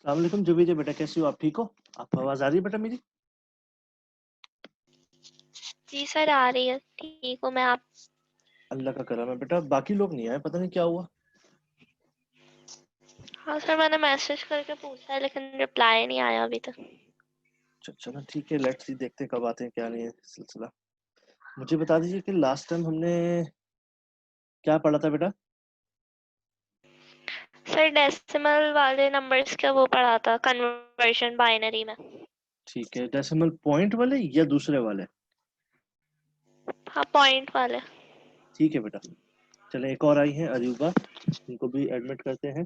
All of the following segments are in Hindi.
अस्सलाम वालेकुम जुबीर बेटा, कैसी हो आप? ठीक हो? आपको आवाज आ रही है बेटा मेरी? जी सर, आ रही है। ठीक हूँ मैं। आप? अल्लाह का करम है बेटा। बाकी लोग नहीं आए, पता नहीं क्या हुआ। हाँ सर, मैंने मैसेज करके पूछा है लेकिन रिप्लाई नहीं आया अभी तक। चलो ठीक है, लेट्स सी, देखते हैं कब आते हैं, क्या नहीं है सिलसिला। मुझे बता दीजिए कि लास्ट टाइम हमने क्या पढ़ा था बेटा? सर डेसिमल वाले नंबर्स का वो पढ़ा था, कन्वर्शन बाइनरी में। ठीक है, डेसिमल पॉइंट वाले या दूसरे वाले? हाँ, पॉइंट वाले। ठीक है बेटा। चले, एक और आई है अरूबा, इनको भी एडमिट करते हैं।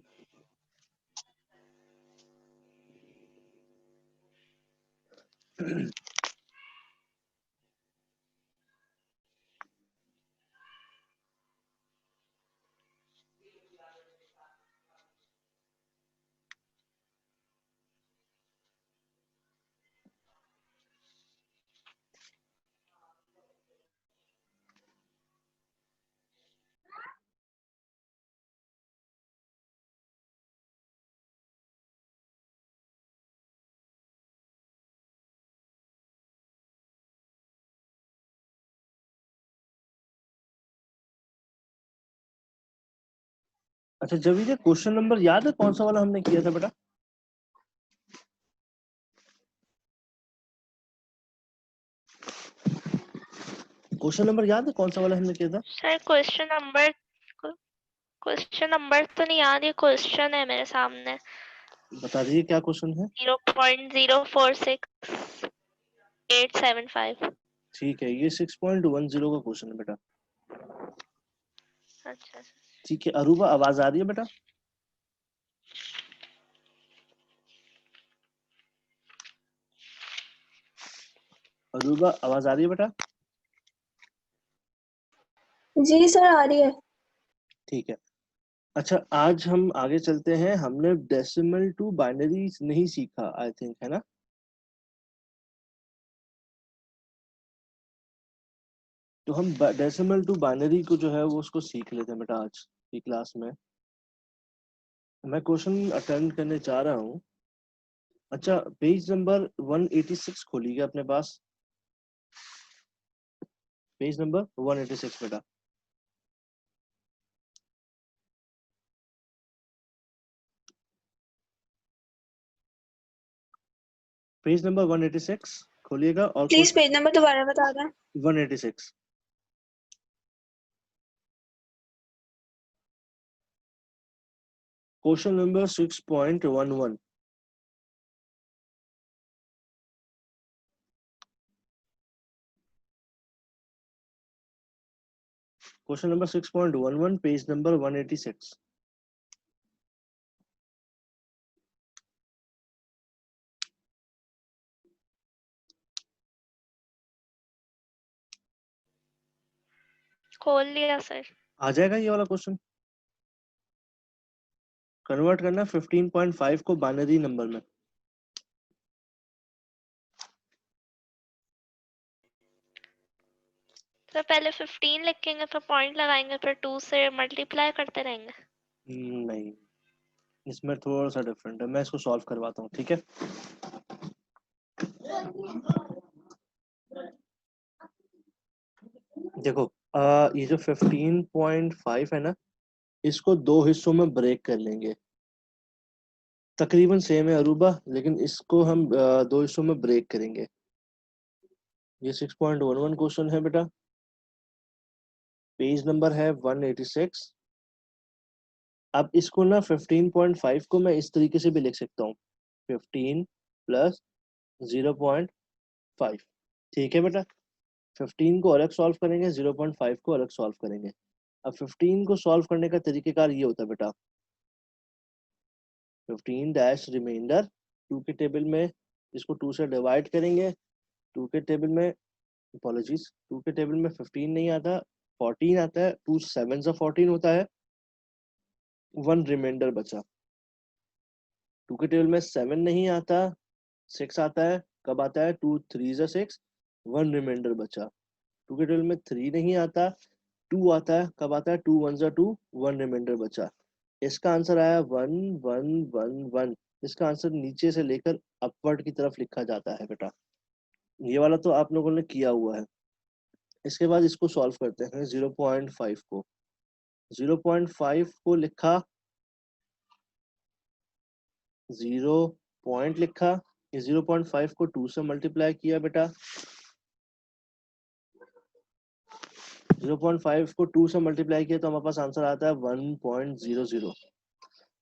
अच्छा जब ये क्वेश्चन नंबर याद है कौन सा वाला हमने किया था बेटा? क्वेश्चन नंबर याद है कौन सा वाला हमने किया था? सर क्वेश्चन नंबर तो नहीं याद, ये क्वेश्चन है मेरे सामने। बता दीजिए क्या क्वेश्चन है। 0.046875। ठीक है, ये 6.10 का क्वेश्चन है बेटा। अच्छा। ठीक है अरूबा, आवाज आ रही है बेटा? अरूबा, आवाज आ रही है बेटा? जी सर, आ रही है। ठीक है। अच्छा, आज हम आगे चलते हैं। हमने डेसिमल टू बाइनरी नहीं सीखा आई थिंक, है ना? तो हम डेसिमल टू बाइनरी को जो है वो उसको सीख लेते हैं बेटा आज की क्लास में। मैं क्वेश्चन अटेंड करने जा रहा हूँ। अच्छा, पेज नंबर 186 खोलिए अपने पास। पेज नंबर 186 बेटा। पेज नंबर 186 खोलिएगा और प्लीज पेज नंबर दोबारा बता दें। 186। Question number 6.11। Question number 6.11, page number 186। खोल लिया सर। आ जाएगा ये वाला क्वेश्चन। कन्वर्ट करना 15.5 को बाइनरी नंबर में। तो पहले 15 लिखेंगे, फिर पॉइंट लगाएंगे, फिर 2 से मल्टीप्लाई करते रहेंगे। नहीं, इसमें थोड़ा सा डिफरेंट है। मैं इसको सॉल्व करवाता हूँ, ठीक है? देखो, ये जो 15.5 है ना, इसको दो हिस्सों में ब्रेक कर लेंगे। तकरीबन सेम है अरूबा, लेकिन इसको हम दो हिस्सों में ब्रेक करेंगे। ये 6.11 क्वेश्चन है बेटा। पेज नंबर है 186। अब इसको ना 15.5 को मैं इस तरीके से भी लिख सकता हूँ, 15 प्लस 0.5। ठीक है बेटा। 15 को अलग सॉल्व करेंगे, 0.5 को अलग सॉल्व करेंगे। अब 15 को सॉल्व करने का तरीकेकार ये होता है बेटा, 15 डैश रिमाइंडर 2 के टेबल में इसको 2 से डिवाइड करेंगे। 2 के टेबल में, अपॉलॉजीज, 2 के टेबल में 15 नहीं आता, 14 आता है। 2 7 से 14 होता है। 1 रिमाइंडर बचा। 2 के टेबल में 7 नहीं आता, 6 आता है। कब आता है? 2 3 से 6, 1 रिमाइंडर बचा। 2 के टेबल में 3 नहीं आता, 2 आता है। कब आता है? 2 1 से 2, 1 रिमाइंडर बचा। इसका आंसर आया 1 1 1 1। इसका आंसर नीचे से लेकर अपवर्ड की तरफ लिखा जाता है बेटा। ये वाला तो आप लोगों ने किया हुआ है। इसके बाद इसको सॉल्व करते हैं। 0.5 को 0.5 को लिखा, 0 पॉइंट लिखा, इस 0.5 को 2 से मल्टीप्लाई किया बेटा। 0.5 को 2 से मल्टीप्लाई किया तो हमारे पास आंसर आता है 1.00।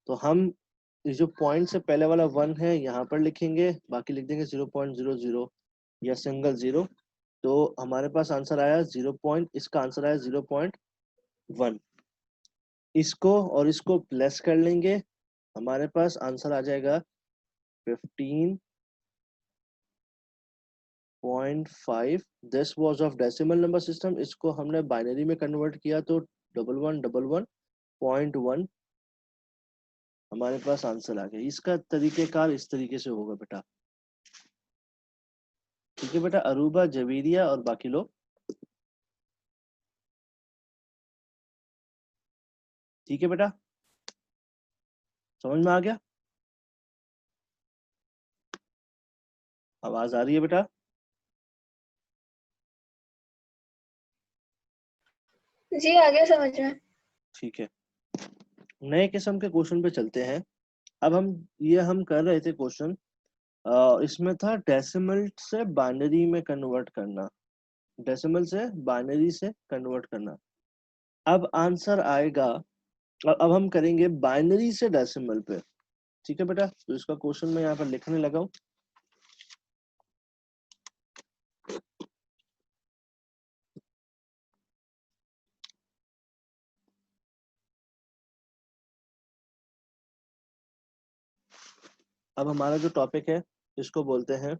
तो हम इस जो पॉइंट से पहले वाला 1 है यहाँ पर लिखेंगे, बाकी लिख देंगे 0.00 या सिंगल 0। तो हमारे पास आंसर आया 0. इसका आंसर आया 0.1। इसको और इसको प्लस कर लेंगे, हमारे पास आंसर आ जाएगा 15.5। This was of decimal number system. इसको हमने बाइनरी में कन्वर्ट किया तो 1111.1 हमारे पास आंसर आ गया। इसका तरीकेकार इस तरीके से होगा बेटा। ठीक है बेटा, अरूबा, जवेरिया और बाकी लोग। ठीक है बेटा, समझ में आ गया? आवाज आ रही है बेटा? जी आ गया समझ में। ठीक है, नए किस्म के क्वेश्चन पे चलते हैं। अब हम कर रहे थे क्वेश्चन, इसमें था डेसिमल से बाइनरी में कन्वर्ट करना, डेसिमल से बाइनरी से कन्वर्ट करना। अब आंसर आएगा, अब हम करेंगे बाइनरी से डेसिमल पे। ठीक है बेटा, तो इसका क्वेश्चन मैं यहाँ पर लिखने लगा हूँ। अब हमारा जो टॉपिक है इसको बोलते हैं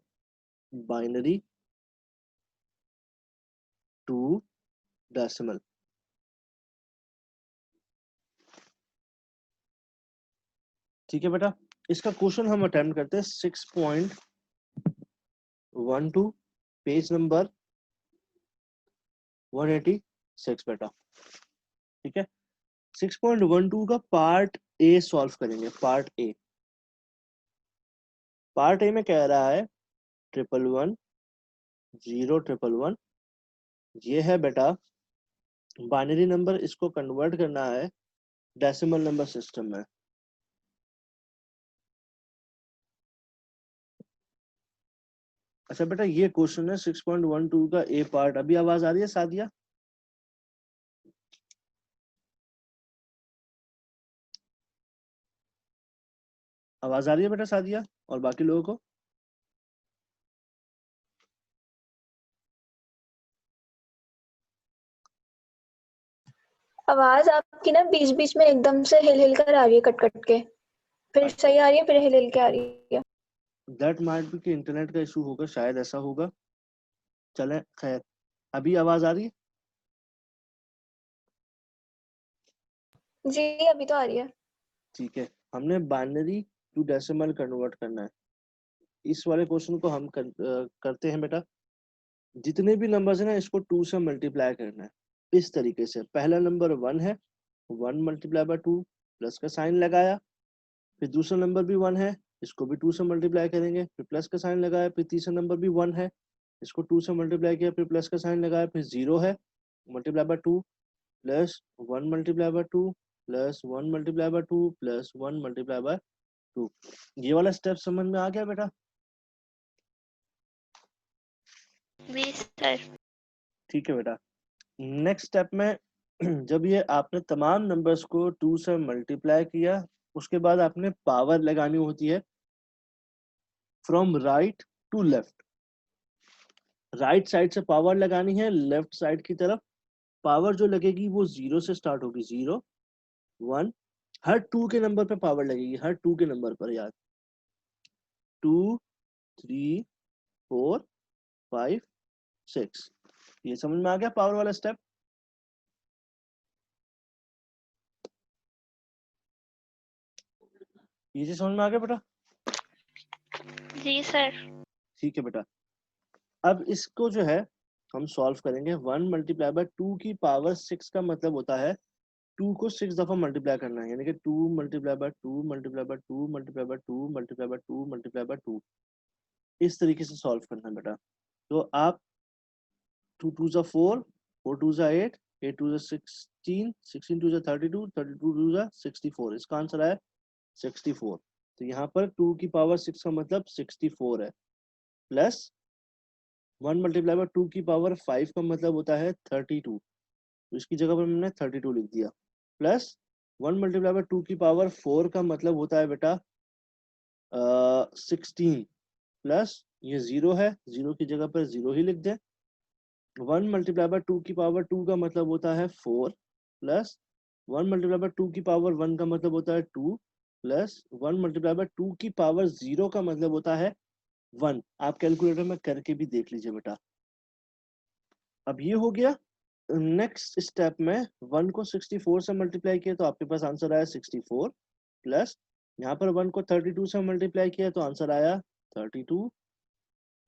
बाइनरी टू डेसिमल। ठीक है बेटा, इसका क्वेश्चन हम अटेम्प्ट करते हैं 6.12 पेज नंबर 186 बेटा। ठीक है, 6.12 का पार्ट ए सॉल्व करेंगे। पार्ट ए में कह रहा है 111 ये है बेटा बाइनरी नंबर, इसको कन्वर्ट करना है डेसिमल नंबर सिस्टम में। अच्छा बेटा, ये क्वेश्चन है 6.12 का ए पार्ट। अभी आवाज आ रही है सादिया? आवाज आ रही है बेटा सादिया और बाकी लोगों को? आवाज आपकी ना बीच बीच में एकदम से हिल हिल कर आ रही है, कट कट के, फिर सही आ रही है, फिर हिल हिल के आ रही है। दैट माइट बी कि इंटरनेट का इशू होगा, शायद ऐसा होगा। चले खैर, अभी आवाज आ रही है? जी अभी तो आ रही है। ठीक है, हमने बाइनरी टू डेसिमल कन्वर्ट करना है। इस वाले क्वेश्चन को हम करते हैं बेटा। जितने भी नंबर्स है ना, इसको 2 से मल्टीप्लाई करना है इस तरीके से। पहला नंबर 1 है, 1 मल्टीप्लाई बाय 2, प्लस का साइन लगाया। फिर दूसरा नंबर भी 1 है, इसको भी 2 से मल्टीप्लाई करेंगे, फिर प्लस का साइन लगाया। फिर तीसरा नंबर भी 1 है, इसको 2 से मल्टीप्लाई किया, फिर प्लस का साइन लगाया। फिर 0 है, multiply by 2, plus 1 multiply by 2, plus 1 multiply by 2, plus 1 multiply by 2। ये वाला स्टेप समझ में आ गया बेटा? जी सर। ठीक है बेटा, नेक्स्ट स्टेप में जब ये आपने तमाम नंबर्स को 2 से मल्टीप्लाई किया, उसके बाद आपने पावर लगानी होती है from right to left. Right side से पावर लगानी है लेफ्ट साइड की तरफ। पावर जो लगेगी वो 0 से स्टार्ट होगी, 0 1, हर 2 के नंबर पे पावर लगेगी, हर 2 के नंबर पर याद। 2 3 4 5 6। ये समझ में आ गया पावर वाला स्टेप? ये चीज समझ में आ गया बेटा? जी सर। ठीक है बेटा, अब इसको जो है हम सॉल्व करेंगे। 1 मल्टीप्लाई बाय 2 की पावर 6 का मतलब होता है 2 को 6 दफा मल्टीप्लाई करना है, यानी कि 2 multiply by 2 multiply by 2 multiply by 2 multiply by 2 multiply by 2, इस तरीके से सॉल्व करना है बेटा। तो आप 2 2 जा 4, 4 2 जा 8, 8 2 जा 16, 16 2 जा 32, 32 2 जा 64, इसका आंसर आया 64। तो यहाँ पर 2 की पावर 6 का मतलब 64 है, प्लस 1 मल्टीप्लाई बाय 2 की पावर 5 का मतलब होता है 32, तो इसकी जगह पर मैंने 32 लिख दिया, प्लस 1 मल्टीप्लाई बाय 2 की पावर 4 का मतलब होता है बेटा 16, प्लस ये 0 है, 0 की जगह पर 0 ही लिख दें। 1 मल्टीप्लाई बाय 2 की पावर 2 का मतलब होता है 4, प्लस 1 मल्टीप्लाई बाय 2 की पावर 1 का मतलब होता है 2, प्लस 1 मल्टीप्लाई बाय 2 की पावर 0 का मतलब होता है 1। आप कैलकुलेटर में करके भी देख लीजिए बेटा। अब ये हो गया। नेक्स्ट स्टेप में 1 को 64 से मल्टीप्लाई किया तो आपके पास आंसर आया 64, प्लस यहाँ पर 1 को 32 से मल्टीप्लाई किया तो आंसर आया 32,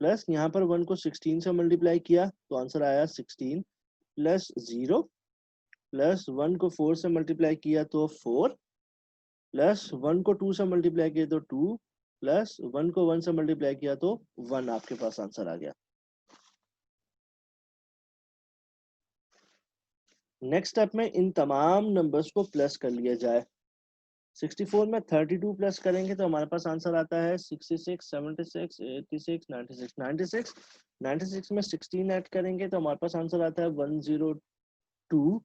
प्लस यहाँ पर 1 को 16 से मल्टीप्लाई किया तो आंसर आया 16, प्लस 0, प्लस 1 को 4 से मल्टीप्लाई किया तो 4, प्लस 1 को 2 से मल्टीप्लाई किया तो 2, प्लस 1 को 1 से मल्टीप्लाई किया तो 1, आपके पास आंसर आ गया। नेक्स्ट स्टेप में इन तमाम नंबर्स को प्लस कर लिया जाए। 64 में 32 प्लस करेंगे तो हमारे पास आंसर आता है 66, 76, 86, 96, 96, 96 में 16 ऐड करेंगे तो हमारे पास आंसर आता है 102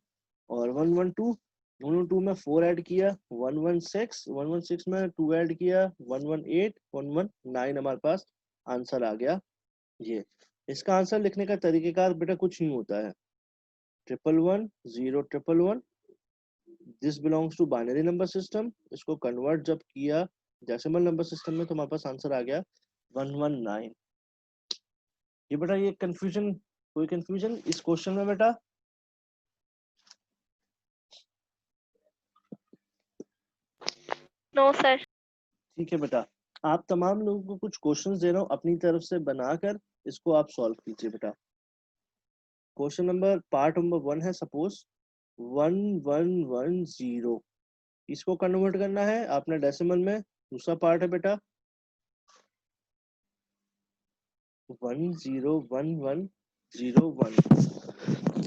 और 112, 112 में 4 ऐड किया 116, 116 में 2 ऐड किया 118, 119, हमारे पास आंसर आ गया ये। इसका आंसर लिखने का तरीकेकार बेटा कुछ नहीं होता है, 111 0 111, this belongs to binary number system. इसको कन्वर्ट जब किया डेसिमल नंबर सिस्टम में तो हमारे पास आंसर आ गया 119। ये बेटा ये कंफ्यूजन, कोई कंफ्यूजन इस क्वेश्चन में बेटा? No sir. ठीक है बेटा, आप तमाम लोगों को कुछ क्वेश्चंस दे रहा हूँ, अपनी तरफ से बनाकर इसको आप सॉल्व कीजिए बेटा। क्वेश्चन नंबर पार्ट नंबर 1 है, सपोज 1110, इसको कन्वर्ट करना है आपने डेसिमल में। दूसरा पार्ट है बेटा 101101,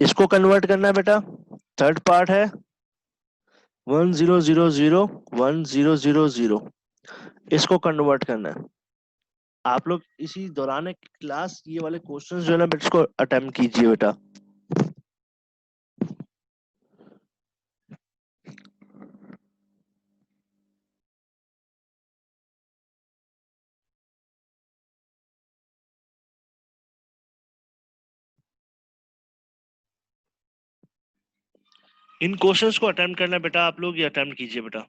इसको कन्वर्ट करना है बेटा। थर्ड पार्ट है 10001000, इसको कन्वर्ट करना है। आप लोग इसी दौरान क्लास ये वाले क्वेश्चंस जो है ना बेटा इसको अटेम्प्ट कीजिए बेटा। इन क्वेश्चंस को अटेम्प्ट करना बेटा, आप लोग ये अटेम्प्ट कीजिए बेटा।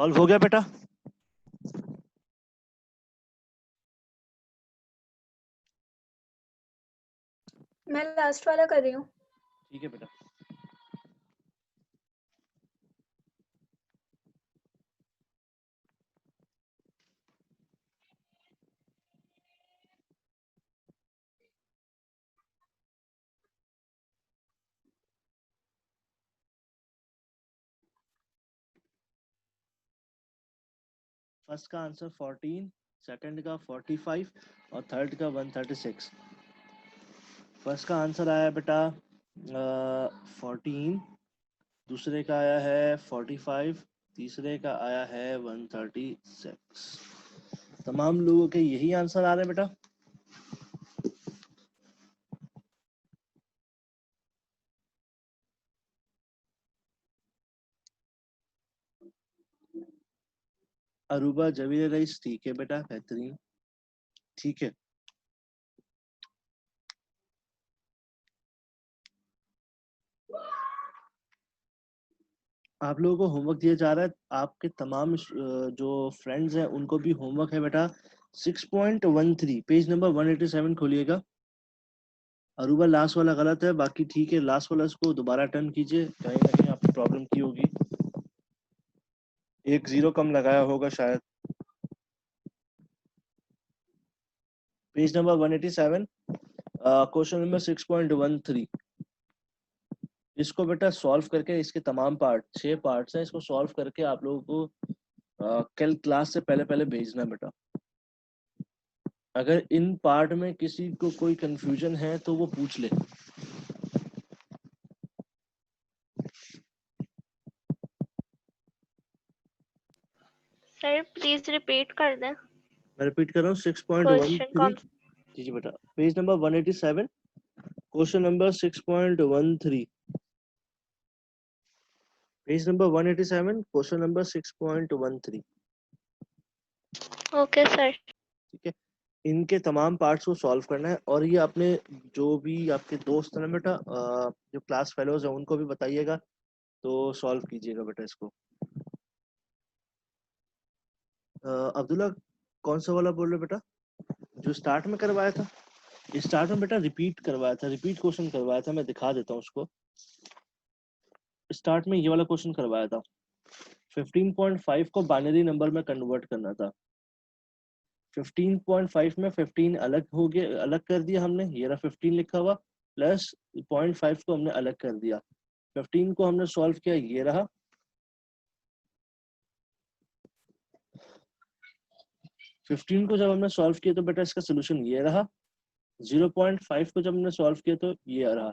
सॉल्व हो गया बेटा? मैं लास्ट वाला कर रही हूँ। ठीक है बेटा। फर्स्ट का आंसर 14, सेकंड का 45 और थर्ड का 136। फर्स्ट का आंसर आया बेटा 14, दूसरे का आया है 45, तीसरे का आया है 136। तमाम लोगों के यही आंसर आ रहे हैं बेटा? अरूबा जवीर रईस, ठीक है बेटा, बेहतरीन, ठीक है। आप लोगों को होमवर्क दिया जा रहा है, आपके तमाम जो फ्रेंड्स हैं उनको भी होमवर्क है बेटा 6.13, पेज नंबर 187 खोलिएगा। अरूबा लास्ट वाला गलत है, बाकी ठीक है। लास्ट वाला इसको दोबारा टर्न कीजिए, कहीं ना कहीं आपको प्रॉब्लम की होगी, 1 0 कम लगाया होगा शायद। Page number 187, question number 6.13। इसको बेटा सॉल्व करके, इसके तमाम पार्ट 6 पार्ट्स हैं, इसको सॉल्व करके आप लोगों को कल क्लास से पहले पहले भेजना बेटा। अगर इन पार्ट में किसी को कोई कंफ्यूजन है तो वो पूछ ले। सर प्लीज रिपीट कर दें मैं रिपीट कर रहा हूँ, क्वेश्चन 6.13। कौन। जी बेटा, page number 187, question number 6.13। Page number 187, question number 6.13। Okay sir. ठीक है, इनके तमाम पार्ट्स को सॉल्व करना है। और ये अपने जो भी आपके दोस्त हैं ना बेटा, जो क्लास फेलोज हैं उनको भी बताइएगा, तो सॉल्व कीजिएगा बेटा इसको। अब्दुल्ला, कौन सा वाला बोल रहे हो बेटा? जो स्टार्ट में करवाया था? स्टार्ट में बेटा रिपीट करवाया था, रिपीट क्वेश्चन करवाया था, मैं दिखा देता हूँ उसको। स्टार्ट में ये वाला क्वेश्चन करवाया था, 15.5 को बाइनरी नंबर में कन्वर्ट करना था। 15.5 में 15 अलग हो गया, अलग कर दिया हमने, ये रहा 15 लिखा हुआ, प्लस 0.5 को हमने अलग कर दिया। 15 को हमने सॉल्व किया, ये रहा। 15 को जब हमने सॉल्व किया तो बेटा इसका सोल्यूशन ये रहा। 0.5 को जब हमने सॉल्व किया तो ये रहा।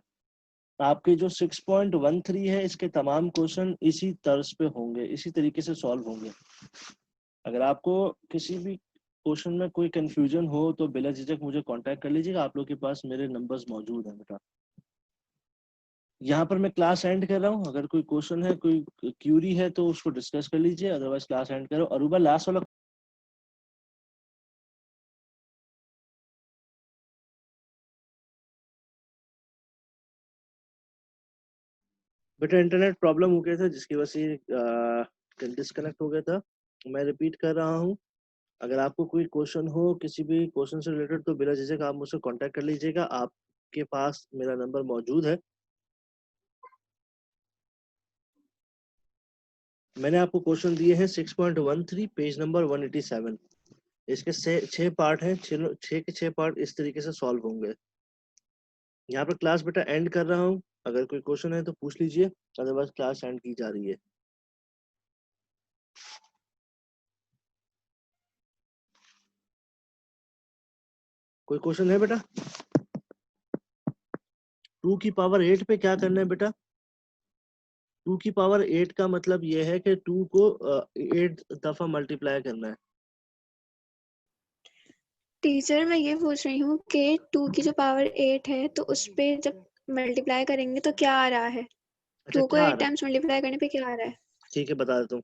आपके जो 6.13 है, इसके तमाम क्वेश्चन इसी तर्ज पे होंगे, इसी तरीके से सॉल्व होंगे। अगर आपको किसी भी क्वेश्चन में कोई कंफ्यूजन हो तो बिला झिझक मुझे कांटेक्ट कर लीजिएगा, आप लोग के पास मेरे नंबर्स मौजूद हैं बेटा। यहाँ पर मैं क्लास एंड कर रहा हूँ, अगर कोई क्वेश्चन है, कोई क्यूरी है तो उसको डिस्कस कर लीजिए, अदरवाइज क्लास एंड करो। अरूबा लास्ट वाला बेटा इंटरनेट प्रॉब्लम हो गया था जिसकी वजह से डिस्कनेक्ट हो गया था। मैं रिपीट कर रहा हूँ, अगर आपको कोई क्वेश्चन हो किसी भी क्वेश्चन से रिलेटेड तो बिला झिझक आप मुझसे कांटेक्ट कर लीजिएगा, आपके पास मेरा नंबर मौजूद है। मैंने आपको क्वेश्चन दिए हैं 6.13, पेज नंबर 187। इसके 6 पार्ट हैं, 6 के 6 पार्ट इस तरीके से सॉल्व होंगे। यहाँ पर क्लास बेटा एंड कर रहा हूँ, अगर कोई क्वेश्चन है तो पूछ लीजिए, अदरवाइज क्लास एंड की जा रही है। कोई क्वेश्चन है बेटा? 2 की पावर 8 पे क्या करना है बेटा? 2 की पावर 8 का मतलब यह है कि 2 को 8 दफा मल्टीप्लाई करना है। टीचर मैं ये पूछ रही हूँ कि 2 की जो पावर 8 है तो उस पे जब मल्टीप्लाई करेंगे तो क्या आ रहा है? अच्छा, 2 को क्या आ 8 रहा है? टाइम्स मल्टीप्लाई करने पे क्या आ रहा है? ठीक है, बता देता हूँ।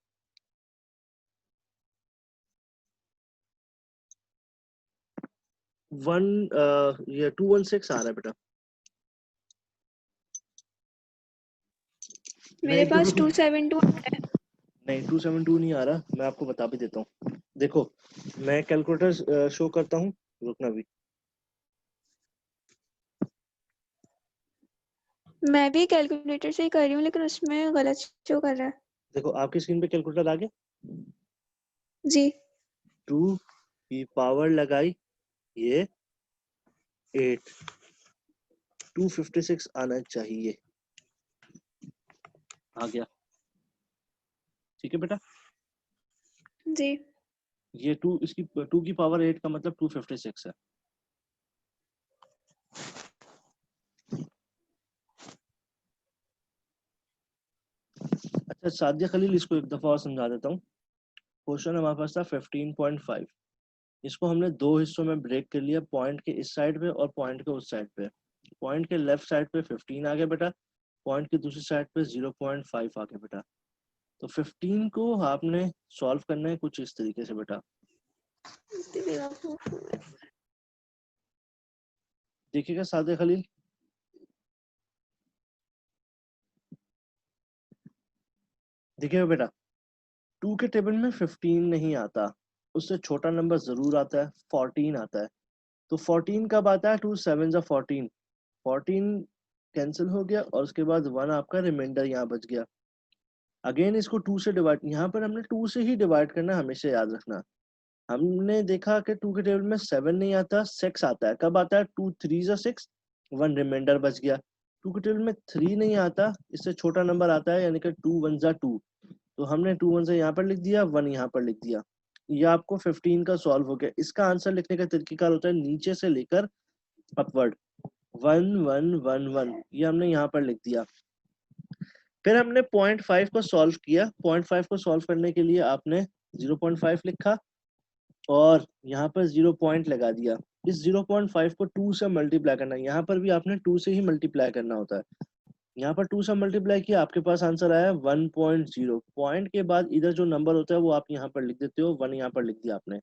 ये 216 आ रहा है बेटा। मैं मेरे एक पास दफा 272 है। नहीं 272 नहीं आ रहा, मैं आपको बता भी देता हूँ। देखो मैं कैलकुलेटर शो करता हूँ, रुकना भी। मैं भी कैलकुलेटर से ही कर रही हूँ लेकिन उसमें गलत शो कर रहा है। देखो आपकी स्क्रीन पे कैलकुलेटर आ गया, जी 2 की पावर लगाई ये 8, 256 आना चाहिए, आ गया। ठीक है बेटा, जी ये 2 इसकी 2 की पावर 8 का मतलब 256 है। अच्छा सादिया खलील, इसको एक दफा और समझा देता हूँ। क्वेश्चन हमारे पास था 15.5, इसको हमने दो हिस्सों में ब्रेक कर लिया, पॉइंट के इस साइड पे और पॉइंट के उस साइड पे। पॉइंट के लेफ्ट साइड पे 15 आ गया बेटा, पॉइंट की दूसरी साइड पे 0.5 आ गया बेटा। तो 15 को आपने सॉल्व करना है कुछ इस तरीके से बेटा। देखिएगा सादिया खलील, देखिएगा बेटा, 2 के टेबल में 15 नहीं आता, उससे छोटा नंबर जरूर आता है, 14 आता है। तो 14 कब आता है? 2 7 जा 14, 14 कैंसिल हो गया और उसके बाद 1 आपका रिमाइंडर यहाँ बच गया। अगेन इसको 2 से डिवाइड, यहाँ पर हमने 2 से ही डिवाइड करना, हमेशा याद रखना। हमने देखा कि 2 के टेबल में 7 नहीं आता, 6 आता है। कब आता है? 2 3 जा 6, 1 रिमाइंडर बच गया। 2 के टेबल में 3 नहीं आता, इससे छोटा नंबर आता है, यानी कि 2 1 जा 2। तो हमने 2 1 से यहाँ पर लिख दिया, 1 यहाँ पर लिख दिया। ये आपको 15 का सॉल्व हो गया। इसका आंसर लिखने का तरीका होता है नीचे से लेकर अपवर्ड, 1 1 1 1, ये हमने यहाँ पर लिख दिया। फिर हमने 0.5 को सॉल्व किया। 0.5 को सॉल्व करने के लिए आपने 0.5 लिखा और यहाँ पर 0 पॉइंट लगा दिया। इस 0.5 को 2 से मल्टीप्लाई करना है, यहाँ पर भी आपने 2 से ही मल्टीप्लाई करना होता है। यहाँ पर 2 से मल्टीप्लाई किया, आपके पास आंसर आया 1.0। पॉइंट के बाद इधर जो नंबर होता है वो आप यहाँ पर लिख देते हो, 1 यहाँ पर लिख दिया आपने।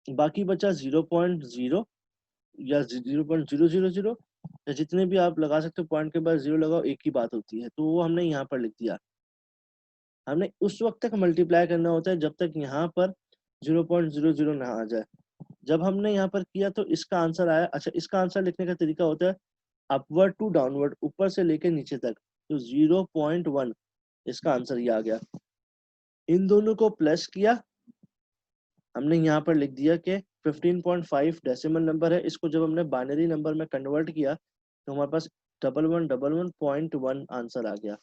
बाकी बचा 0.0 या 0.000, या जितने भी आप लगा सकते हो, पॉइंट के बाद 0 लगाओ, एक ही बात होती है। तो वो हमने यहाँ पर लिख दिया। हमने उस वक्त तक मल्टीप्लाई करना होता है जब तक यहाँ पर 0.00 ना आ जाए। जब हमने यहाँ पर किया तो इसका आंसर आया। अच्छा, इसका आंसर लिखने का तरीका होता है अपवर्ड टू डाउनवर्ड, ऊपर से लेकर नीचे तक। तो 0.1 इसका आंसर ये आ गया। इन दोनों को प्लस किया, हमने यहाँ पर लिख दिया कि 15.5 डेसिमल नंबर है। इसको जब हमने बाइनरी नंबर में कन्वर्ट किया तो हमारे पास 1111.1 आंसर आ गया।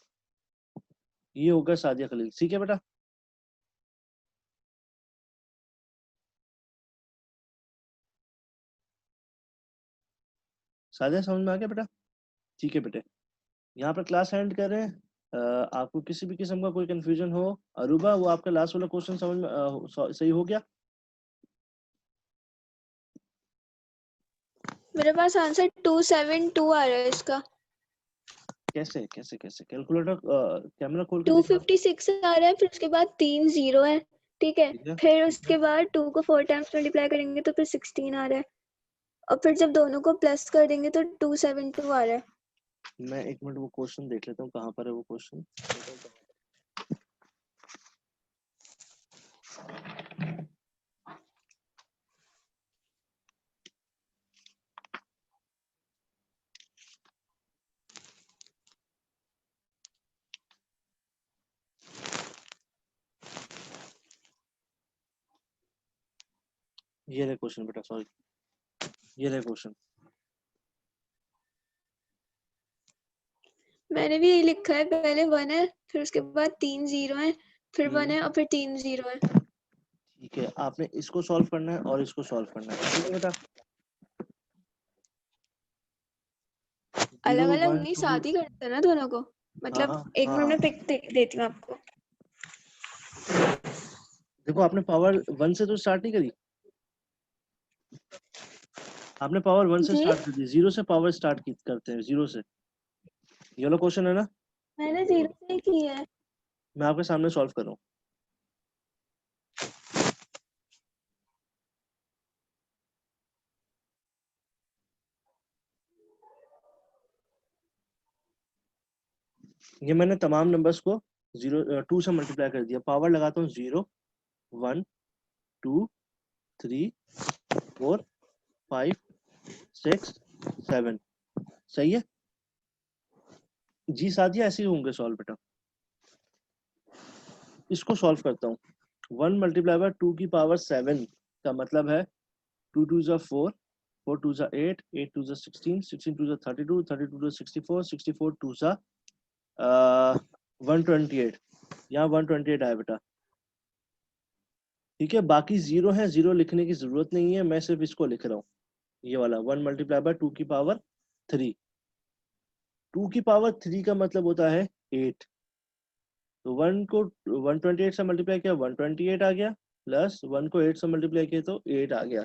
ये होगा सादिया खलील। ठीक है बेटा, सादिया समझ में आ गया बेटा? ठीक है बेटे, यहाँ पर क्लास एंड कर रहे हैं। आपको किसी भी किस्म का कोई कंफ्यूजन हो, अरूबा वो आपका लास्ट वाला क्वेश्चन समझ में सही हो गया? मेरे पास आंसर 272 आ रहा है इसका। कैसे कैसे कैसे? कैलकुलेटर कैमरा खोल के देखना। 256 आ रहा है, फिर उसके बाद 3 0 है, ठीक है। ठीक है, फिर उसके बाद 2 को 4 टाइम्स मल्टीप्लाई करेंगे तो फिर 16 आ रहा है, और फिर जब दोनों को प्लस कर देंगे तो 272 आ रहा है। मैं एक मिनट वो क्वेश्चन देख लेता हूँ, कहाँ पर है वो क्वेश्चन। ये रहे क्वेश्चन बेटा, सॉरी, ये रहे क्वेश्चन। मैंने भी यही लिखा है, पहले 1 है, फिर उसके बाद 3 0 है, फिर 1 है और फिर 3 0 है। ठीक है, आपने इसको सॉल्व करना है और इसको सॉल्व करना है। ठीक है बेटा, अलग 0 अलग 1 नहीं, 2। साथ ही करते हैं ना दोनों को। हाँ मतलब हाँ एक हाँ मिनट हाँ, में पिक देती हूँ आपको। देखो आपने पावर 1 से तो स्टार्ट नहीं करी, आपने पावर 1 से जी स्टार्ट कर दी। 0 से पावर स्टार्ट करते हैं, 0 से। ये वाला क्वेश्चन है ना, मैंने 0 से ही की है। मैं आपके सामने सॉल्व कर रहा हूँ। ये मैंने तमाम नंबर्स को 2 से मल्टीप्लाई कर दिया, पावर लगाता हूँ 0 1 2 3 4 5 6 7। सही है जी सादिया, ऐसे ही होंगे सॉल्व बेटा। इसको सॉल्व करता हूँ। 1 मल्टीप्लाई बाय 2 की पावर 7 का मतलब है 2 2 जा 4 4 2 जा 8 8 2 जा 16 16 2 जा 32 32 2 64 64 2 जा 128। यहाँ 128 आया बेटा। ठीक है, बाकी जीरो है, जीरो लिखने की जरूरत नहीं है, मैं सिर्फ इसको लिख रहा हूँ, ये वाला 1 मल्टीप्लाई बाय 2 की पावर 3। 2 की पावर 3 का मतलब होता है 8। तो 1 को 128 से मल्टीप्लाई किया 128 आ गया, प्लस 1 को 8 से मल्टीप्लाई किया तो 8 आ गया।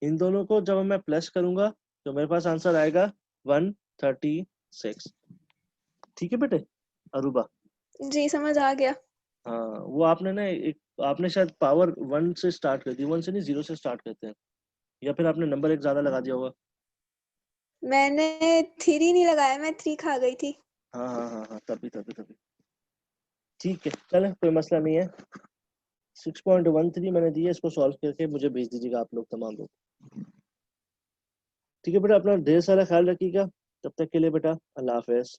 इन दोनों को जब मैं प्लस करूंगा तो मेरे पास आंसर आएगा 136। ठीक है बेटे अरूबा? जी समझ आ गया। हाँ, वो आपने ना एक आपने शायद पावर 1 से स्टार्ट कर दी, 1 से नहीं 0 से स्टार्ट करते हैं, या फिर आपने नंबर एक ज्यादा लगा दिया होगा। मैंने 3 नहीं लगाया, मैं 3 खा गई थी। हाँ हाँ हाँ हाँ, तभी तभी तभी। ठीक है चले, कोई मसला नहीं है। 6.13 मैंने दिया, इसको सॉल्व करके मुझे भेज दीजिएगा आप लोग तमाम लोग। ठीक है बेटा, अपना ढेर सारा ख्याल रखिएगा। तब तक के लिए बेटा अल्लाह हाफिज।